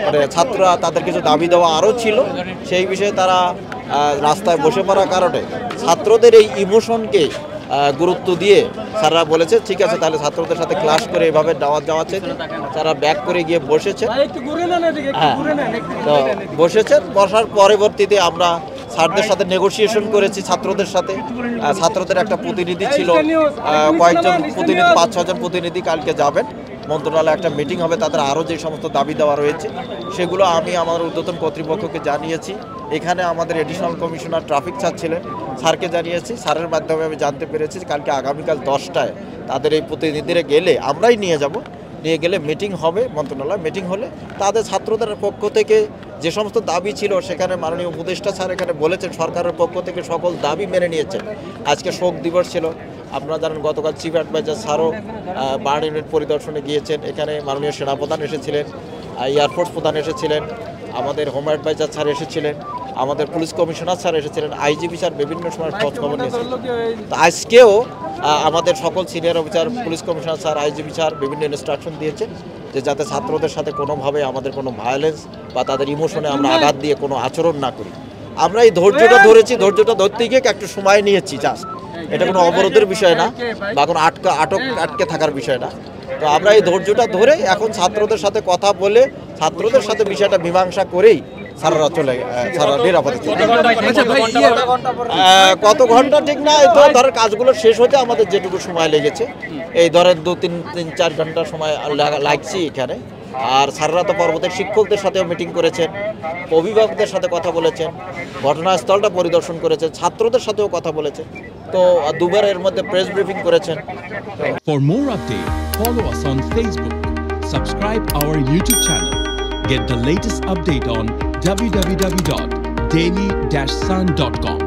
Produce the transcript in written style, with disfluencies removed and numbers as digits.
মানে ছাত্ররা তাদের কিছু দাবি দেওয়া আরও ছিল, সেই বিষয়ে তারা রাস্তায় বসে পড়ার কারণে ছাত্রদের এই ইমোশনকে গুরুত্ব দিয়ে স্যাররা বলেছে ঠিক আছে তাহলে ছাত্রদের সাথে ক্লাস করে এভাবে দাওয়াত যাওয়াচ্ছে, তারা ব্যাক করে গিয়ে বসেছে। হ্যাঁ, তো বসেছেন, বসার পরবর্তীতে আমরা স্যারদের সাথে নেগোসিয়েশন করেছি ছাত্রদের সাথে। ছাত্রদের একটা প্রতিনিধি ছিল, কয়েকজন প্রতিনিধি 5-6 জন প্রতিনিধি কালকে যাবেন মন্ত্রণালয়ে, একটা মিটিং হবে, তাদের আরও যে সমস্ত দাবি দেওয়া রয়েছে সেগুলো আমি আমার ঊর্ধ্বতন কর্তৃপক্ষকে জানিয়েছি। এখানে আমাদের এডিশনাল কমিশনার ট্রাফিক স্যার ছিলেন, স্যারকে জানিয়েছি, স্যারের মাধ্যমে আমি জানতে পেরেছি কালকে আগামীকাল 10টায় তাদের এই প্রতিনিধিরা গেলে আমরাই নিয়ে যাব, নিয়ে গেলে মিটিং হবে মন্ত্রণালয়। মিটিং হলে তাদের ছাত্রদের পক্ষ থেকে যে সমস্ত দাবি ছিল সেখানে মাননীয় উপদেষ্টা স্যার এখানে বলেছেন সরকারের পক্ষ থেকে সকল দাবি মেনে নিয়েছেন। আজকে শোক দিবস ছিল, আপনারা জানেন গতকাল চিফ অ্যাডভাইজার স্যারও বার্ন ইউনিট পরিদর্শনে গিয়েছেন, এখানে মাননীয় সেনাপ্রধান এসেছিলেন, এয়ারফোর্স প্রধান এসেছিলেন, আমাদের হোম অ্যাডভাইজার স্যার এসেছিলেন, আমাদের পুলিশ কমিশনার স্যার এসেছিলেন, আইজিপি স্যার বিভিন্ন সময় খোঁজ খবর নিয়েছেন। তো আজকেও আমাদের সকল senior officer, police commissioner sir, IGP sir বিভিন্ন ইনস্ট্রাকশন দিয়েছেন যে যাতে ছাত্রদের সাথে কোনোভাবে আমাদের কোনো ভায়োলেন্স বা তাদের ইমোশনে আমরা আঘাত দিয়ে কোনো আচরণ না করি। আমরা এই ধৈর্যটা ধরেছি, ধৈর্যটা ধরতে গিয়ে একটু সময় নিয়েছি জাস্ট, এটা কোনো অবরোধের বিষয় না বা কোনো আটকে থাকার বিষয় না। তো আমরা এই ধৈর্যটা ধরে এখন ছাত্রদের সাথে কথা বলে ছাত্রদের সাথে বিষয়টা মীমাংসা করেই স্যাররা চলে স্যাররা নিরাপদে কত ঘন্টা ঠিক না, এই তো ধরেন কাজগুলো শেষ হতে আমাদের যেটুকু সময় লেগেছে এই ধরেন 2-3-4 ঘন্টা সময় লাগছে এখানে। আর স্যাররা তো পরবর্তী শিক্ষকদের সাথেও মিটিং করেছেন, অভিভাবকদের সাথে কথা বলেছেন, ঘটনাস্থলটা পরিদর্শন করেছেন, ছাত্রদের সাথেও কথা বলেছেন, তো দুবার এর মধ্যে প্রেস ব্রিফিং করেছেন। For more updates, follow us on Facebook, subscribe our YouTube channel, get the latest update on www.daily-sun.com.